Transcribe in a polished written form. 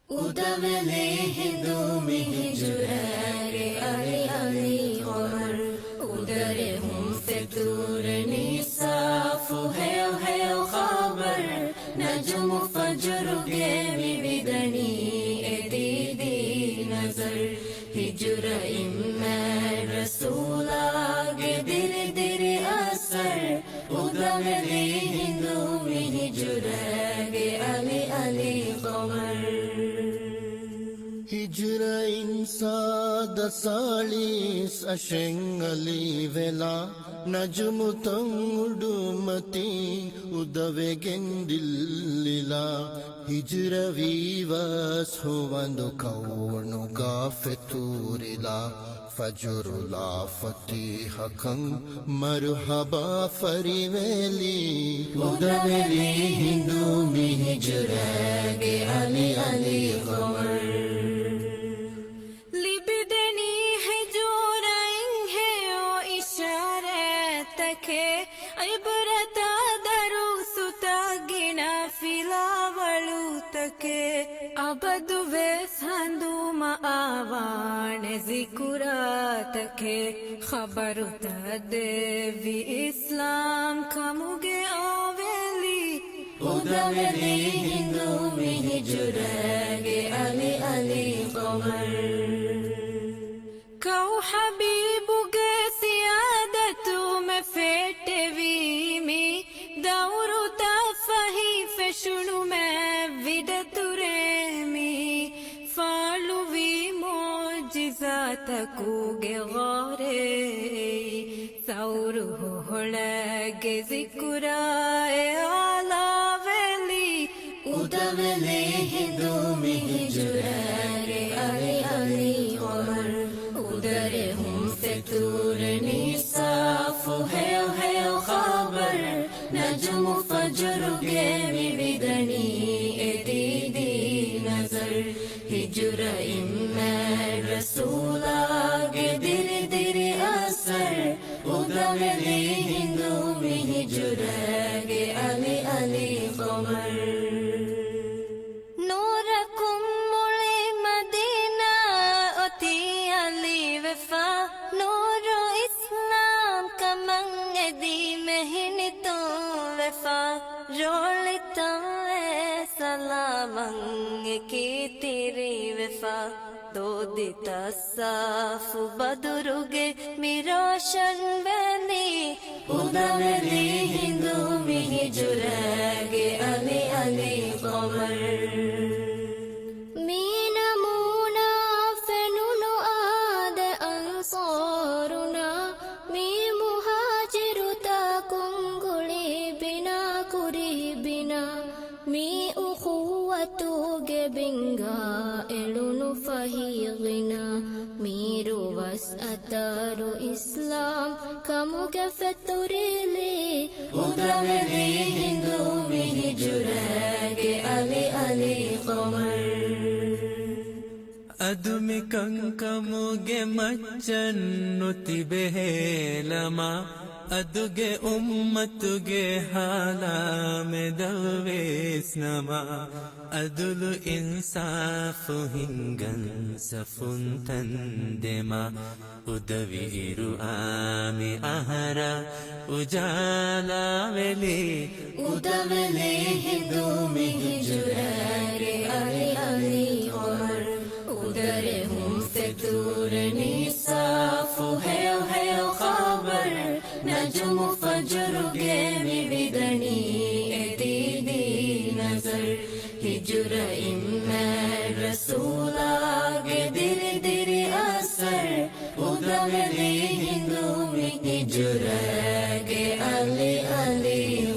ودولي هدومي هجران علي علي قمر ودرهم فتورني صاف هيو هيو خبر نجم فجر قيمي بدني اديدي نظر هجر إما رسولا قدر در أثر ودولي هدومي هجران Ali Ali Qamar Hijra insada salis ashengali vela najmutang udumati udave gendillila hijra vivas huvandu kaunu gafeturila fajrula fatihakang marhaba fariveli udaveli hindumi hijra ge ali ali qamar عبرتا دروس تاگنا فلاولو تکے عبدو ویساندو ما آوان ذکرات کے خبرو تدوی اسلام کموگے آویلی udaveli hindumi hijra ge ali ali qamar کو حبیبو گے سیادتو میں فیٹوی می دورو تا فہی فشنو میں ودتو ریمی follow وی موجزات کو گے غارے سورو ہوڑے ذکرائے آلا valley udaveli hindumi hijra ge ali ali qamar ودرهم فتورني صاف هيو هيو خبر نجم فجر قيمي بدني اديدي نظر هجر إما رسولا قدر در أثر ودولي هندومي هجرا علي علي قمر نوركم مولي مدينة أتي علي وفا نور إسلام كمان ادي مهن تو وفا رولتا سلامن کی تیری وفا دو دیتا صاف بدرگے میروشن ویلی udaveli hindumi hijra ge ali ali qamar مينمونا فنون آد أنصارنا مي مهاجر تاكم قلي بنا كري بنا مي أخوة جبنغا إلون فهيغنا ميرو وسأتار إسلام كمو كفتوريلي udaveli hindumi hijra ge ali ali qamar ಅದುಮಿ ಕಂಕಮುಗೆ ಮಚ್ಚನ್ನು ತಿಬೆಹೇಲಮ ಅದುಗೆ ಉಮ್ಮತ್ತುಗೆ ಹಾಲಾಮೆದವೇಸ್ನಮ ಅದುಲು ಇನ್ಸಾಫು ಹಿಂಗನ್ ಸಫುನ್ ತಂದೆಮ ಉದವಿರು ಆಮಿ ಅಹರ ಉಜಾಲಾವೆಲಿ udaveli hindumi hijra ge ali ali qamar ودرهم فتورني صاف هيو هيو خبر نجم فجر قيمي بدني اديدي نظر هجر إما رسولا قدر در أثر ودولي هندومي هجرا علي علي